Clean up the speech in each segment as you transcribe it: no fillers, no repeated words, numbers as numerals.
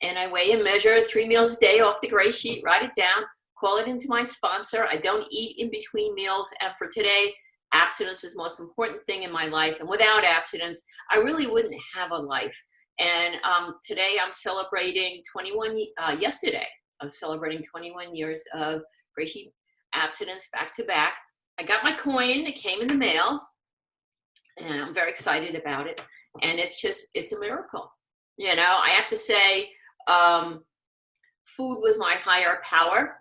and I weigh and measure 3 meals a day off the gray sheet, write it down, call it into my sponsor. I don't eat in between meals. And for today, abstinence is the most important thing in my life. And without abstinence, I really wouldn't have a life. And today I'm celebrating yesterday, I was celebrating 21 years of gray sheet abstinence back to back. I got my coin, it came in the mail, and I'm very excited about it. And it's a miracle. You know, I have to say, food was my higher power.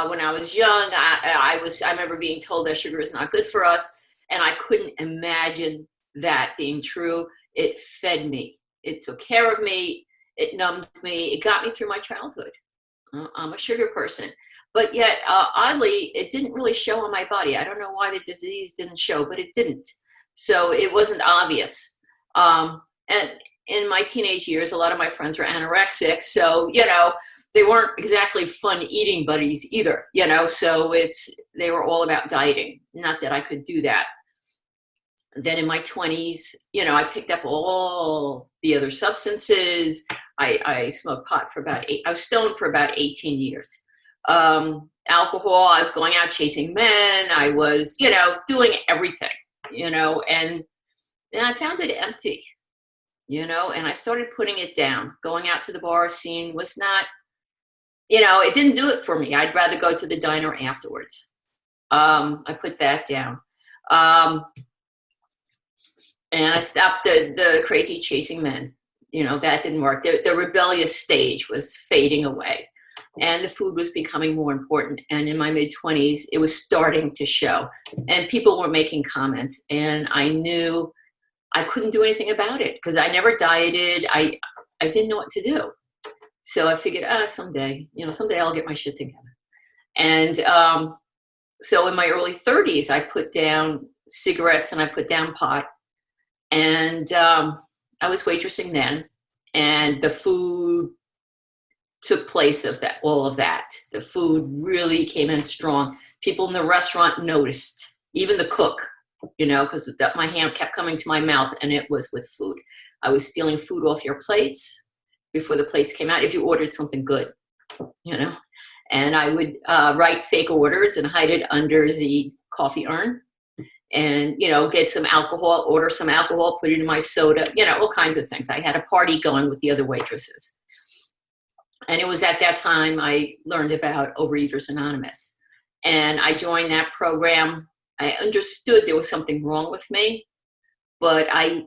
When I was young, I remember being told that sugar is not good for us, and I couldn't imagine that being true. It fed me. It took care of me. It numbed me. It got me through my childhood. I'm a sugar person. But yet, oddly, it didn't really show on my body. I don't know why the disease didn't show, but it didn't. So it wasn't obvious. And in my teenage years, a lot of my friends were anorexic. So, you know, they weren't exactly fun eating buddies either, you know. So they were all about dieting. Not that I could do that. Then in my 20s, you know, I picked up all the other substances. I smoked pot I was stoned for about 18 years. Alcohol, I was going out chasing men. I was, you know, doing everything, you know, and I found it empty, you know, and I started putting it down. Going out to the bar scene was not, you know, it didn't do it for me. I'd rather go to the diner afterwards. I put that down. And I stopped the crazy chasing men. You know, that didn't work. The rebellious stage was fading away, and the food was becoming more important. And in my mid-20s, it was starting to show, and people were making comments, and I knew I couldn't do anything about it because I never dieted. I didn't know what to do. So I figured, someday I'll get my shit together. And so in my early 30s, I put down cigarettes and I put down pot. And I was waitressing then, and the food took place of that, all of that. The food really came in strong. People in the restaurant noticed, even the cook, you know, because my hand kept coming to my mouth, and it was with food. I was stealing food off your plates before the plates came out if you ordered something good, you know. And I would write fake orders and hide it under the coffee urn. And, you know, get some alcohol, order some alcohol, put it in my soda, you know, all kinds of things. I had a party going with the other waitresses. And it was at that time I learned about Overeaters Anonymous. And I joined that program. I understood there was something wrong with me, but I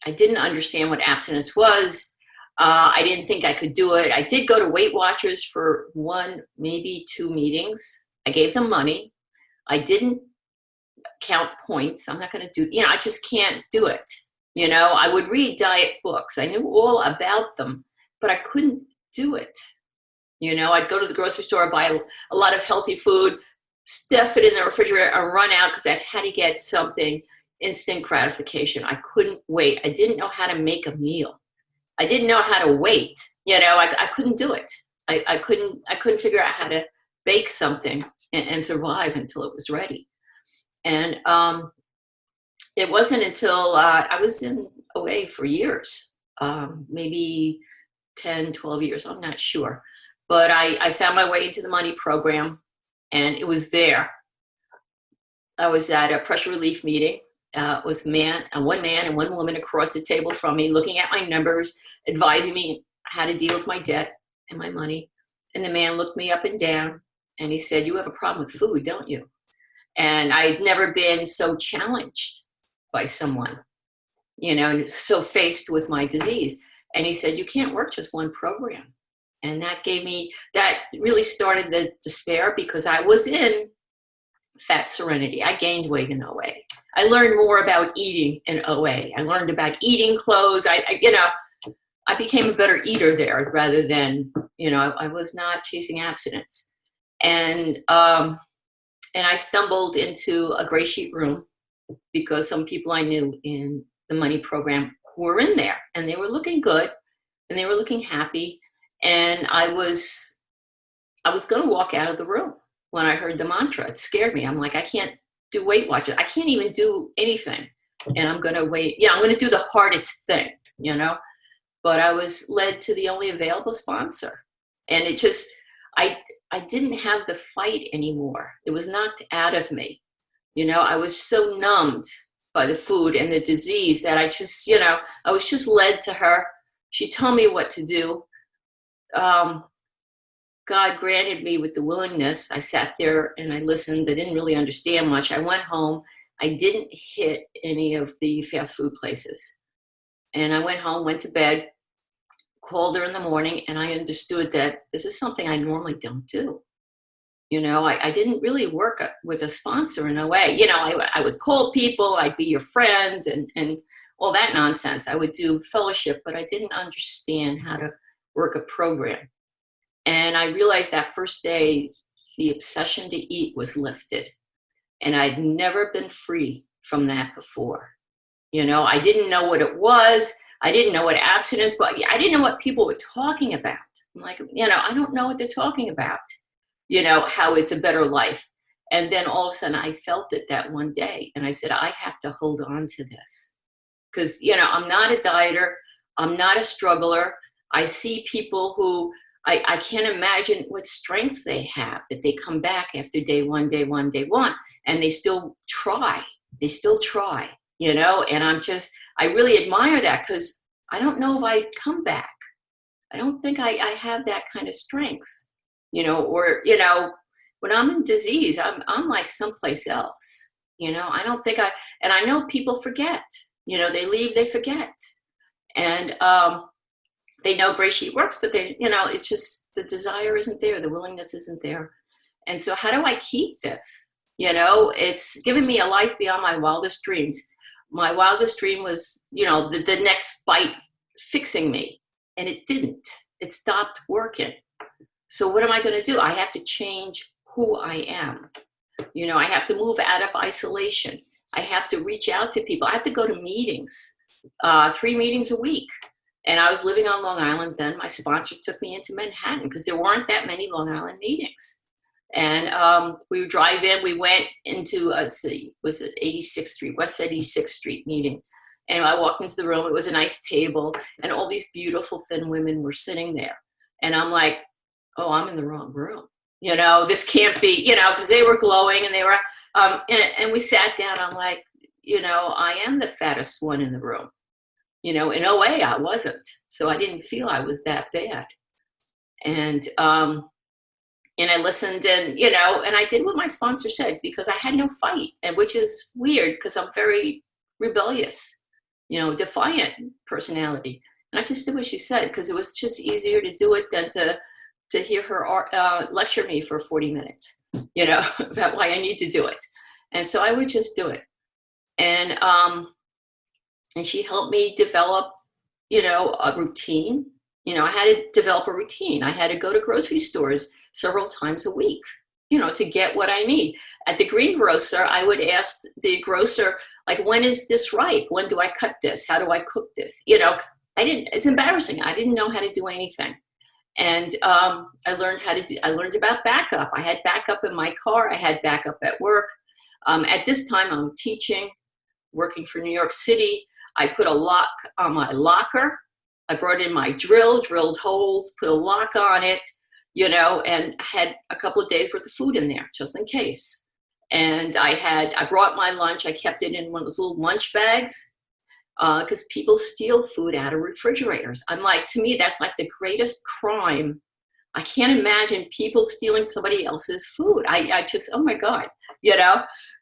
didn't understand what abstinence was. I didn't think I could do it. I did go to Weight Watchers for 1, maybe 2 meetings. I gave them money. I didn't count points. I'm not going to do, you know, I just can't do it. You know, I would read diet books. I knew all about them, but I couldn't do it. You know, I'd go to the grocery store, buy a lot of healthy food, stuff it in the refrigerator, and run out because I had to get something instant gratification. I couldn't wait. I didn't know how to make a meal. I didn't know how to wait. You know, I couldn't do it. I couldn't figure out how to bake something and survive until it was ready. And it wasn't until I was in OA for years, maybe 10, 12 years, I'm not sure. But I found my way into the money program, and it was there. I was at a pressure relief meeting. It was one man and one woman across the table from me, looking at my numbers, advising me how to deal with my debt and my money. And the man looked me up and down, and he said, "You have a problem with food, don't you?" And I'd never been so challenged by someone, you know, so faced with my disease. And he said, "You can't work just one program." And that really started the despair, because I was in fat serenity. I gained weight in OA. I learned more about eating in OA. I learned about eating clothes. I became a better eater there rather than, you know, I was not chasing abstinence. And I stumbled into a gray sheet room because some people I knew in the money program were in there, and they were looking good and they were looking happy. And I was going to walk out of the room when I heard the mantra. It scared me. I'm like, I can't do Weight Watchers. I can't even do anything. And I'm going to wait. Yeah, I'm going to do the hardest thing, you know? but I was led to the only available sponsor. And it just, I didn't have the fight anymore. It was knocked out of me. I was so numbed by the food and the disease that I just, I was just led to her. She told me what to do. God granted me with the willingness. I sat there and I listened. I didn't really understand much. I went home. I didn't hit any of the fast food places. And I went home, went to bed, called her in the morning, and I understood that this is something I normally don't do. I didn't really work with a sponsor in a way. I would call people, I'd be your friend, and all that nonsense. I would do fellowship, but I didn't understand how to work a program. And I realized that first day, the obsession to eat was lifted. And I'd never been free from that before. I didn't know what it was. I didn't know what abstinence was. I didn't know what people were talking about. I'm like, I don't know what they're talking about, how it's a better life. And then all of a sudden I felt it that one day. And I said, I have to hold on to this. Because, I'm not a dieter. I'm not a struggler. I see people who I can't imagine what strength they have, that they come back after day one, and they still try. And I really admire that, because I don't know if I'd come back. I don't think I have that kind of strength, when I'm in disease, I'm like someplace else, I don't think and I know people forget, they leave, they forget. And, they know Gray Sheet works, but it's just the desire isn't there. The willingness isn't there. And so how do I keep this? It's given me a life beyond my wildest dreams. My wildest dream was, the next bite fixing me. And it didn't. It stopped working. So what am I going to do? I have to change who I am. I have to move out of isolation. I have to reach out to people. I have to go to meetings, 3 meetings a week. And I was living on Long Island then. My sponsor took me into Manhattan because there weren't that many Long Island meetings. And we would drive in. We went into, was it 86th Street, West 86th Street meeting. And I walked into the room. It was a nice table. And all these beautiful, thin women were sitting there. And I'm like, oh, I'm in the wrong room. This can't be, because they were glowing and they were, and we sat down. I'm like, I am the fattest one in the room. In OA, I wasn't. So I didn't feel I was that bad. And I listened and I did what my sponsor said, because I had no fight, and which is weird because I'm very rebellious, defiant personality. And I just did what she said because it was just easier to do it than to hear her lecture me for 40 minutes, about why I need to do it. And so I would just do it. And she helped me develop, a routine. I had to develop a routine. I had to go to grocery stores several times a week, to get what I need. At the greengrocer, I would ask the grocer, like, when is this ripe? When do I cut this? How do I cook this? It's embarrassing. I didn't know how to do anything. And I learned about backup. I had backup in my car. I had backup at work. At this time, I'm teaching, working for New York City. I put a lock on my locker. I brought in my drilled holes, put a lock on it, and had a couple of days worth of food in there just in case. And I brought my lunch. I kept it in one of those little lunch bags because people steal food out of refrigerators. I'm like, to me, that's like the greatest crime. I can't imagine people stealing somebody else's food. I just, oh my God,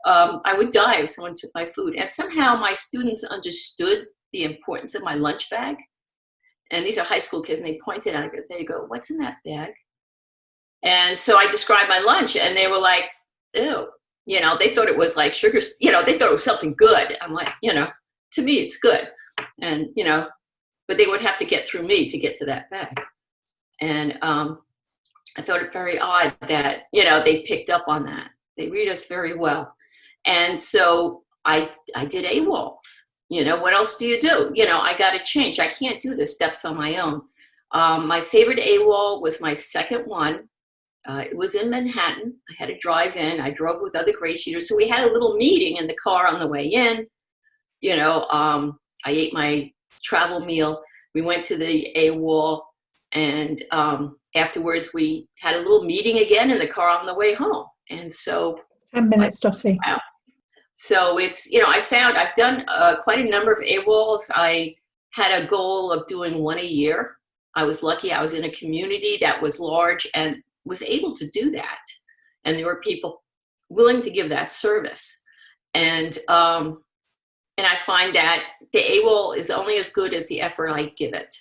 I would die if someone took my food. And somehow my students understood the importance of my lunch bag. And these are high school kids, and they pointed at it. They go, what's in that bag? And so I described my lunch, and they were like, ew. They thought it was like sugar, they thought it was something good. I'm like, to me, it's good. And, but they would have to get through me to get to that bag. And I thought it very odd that, they picked up on that. They read us very well. And so I did AWOLs. What else do you do? I got to change. I can't do the steps on my own. My favorite AWOL was my second one. It was in Manhattan. I had to drive in. I drove with other GreySheeters. So we had a little meeting in the car on the way in. I ate my travel meal. We went to the AWOL, and afterwards we had a little meeting again in the car on the way home. And so 10 minutes, Dottie. wow. So it's, I've done quite a number of AWOLs. I had a goal of doing one a year. I was lucky. I was in a community that was large and was able to do that. And there were people willing to give that service. And I find that the AWOL is only as good as the effort I give it.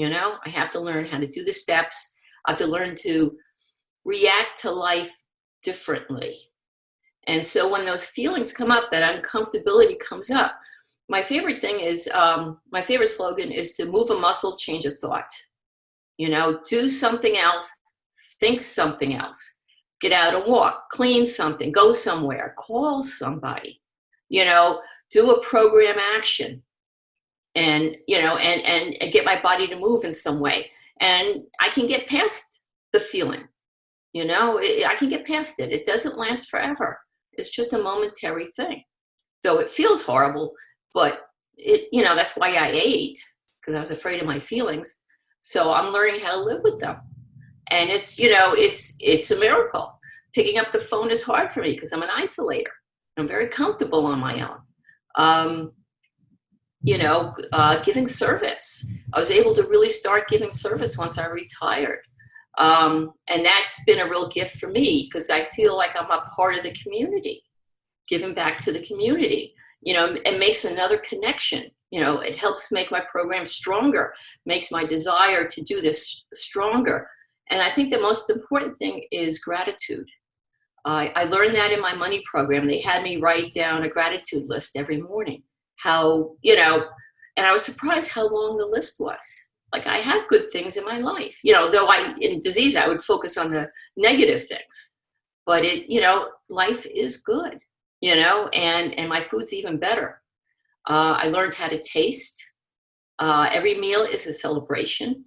I have to learn how to do the steps. I have to learn to react to life differently. And so when those feelings come up, that uncomfortability comes up, my favorite thing is, my favorite slogan is to move a muscle, change a thought. Do something else, think something else, get out and walk, clean something, go somewhere, call somebody, do a program action, and get my body to move in some way. And I can get past the feeling, I can get past it. It doesn't last forever. It's just a momentary thing. Though it feels horrible, but that's why I ate, because I was afraid of my feelings. So I'm learning how to live with them. And it's a miracle. Picking up the phone is hard for me because I'm an isolator. I'm very comfortable on my own. Giving service. I was able to really start giving service once I retired. And that's been a real gift for me because I feel like I'm a part of the community, giving back to the community. It makes another connection. It helps make my program stronger, makes my desire to do this stronger. And I think the most important thing is gratitude. I learned that in my money program. They had me write down a gratitude list every morning. And I was surprised how long the list was. Like, I have good things in my life, though in disease, I would focus on the negative things, but life is good, and my food's even better. I learned how to taste. Every meal is a celebration.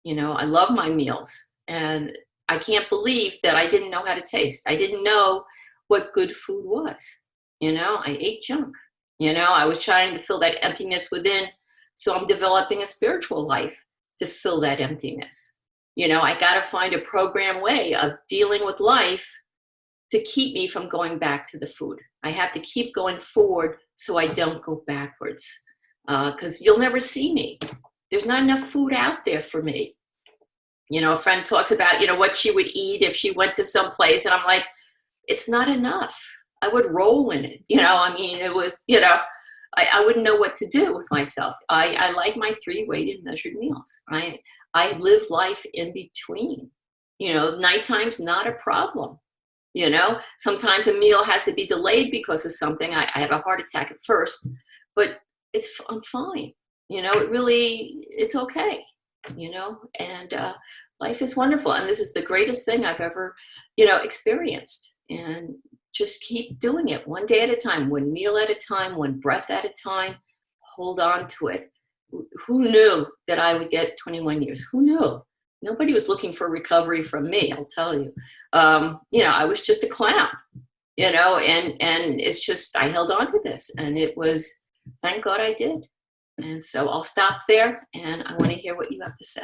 I love my meals, and I can't believe that I didn't know how to taste. I didn't know what good food was. I ate junk. I was trying to fill that emptiness within. So I'm developing a spiritual life to fill that emptiness. I got to find a program way of dealing with life to keep me from going back to the food. I have to keep going forward so I don't go backwards. Because you'll never see me. There's not enough food out there for me. A friend talks about, what she would eat if she went to some place. And I'm like, it's not enough. I would roll in it. It was, I wouldn't know what to do with myself. I like my 3 weighted measured meals. I live life in between. Nighttime's not a problem. Sometimes a meal has to be delayed because of something. I have a heart attack at first, but I'm fine. It's okay. And life is wonderful. And this is the greatest thing I've ever, experienced. And just keep doing it one day at a time, one meal at a time, one breath at a time. Hold on to it. Who knew that I would get 21 years? Who knew? Nobody was looking for recovery from me, I'll tell you. I was just a clown, and it's just, I held on to this, and it was, thank God I did. And so I'll stop there, and I want to hear what you have to say.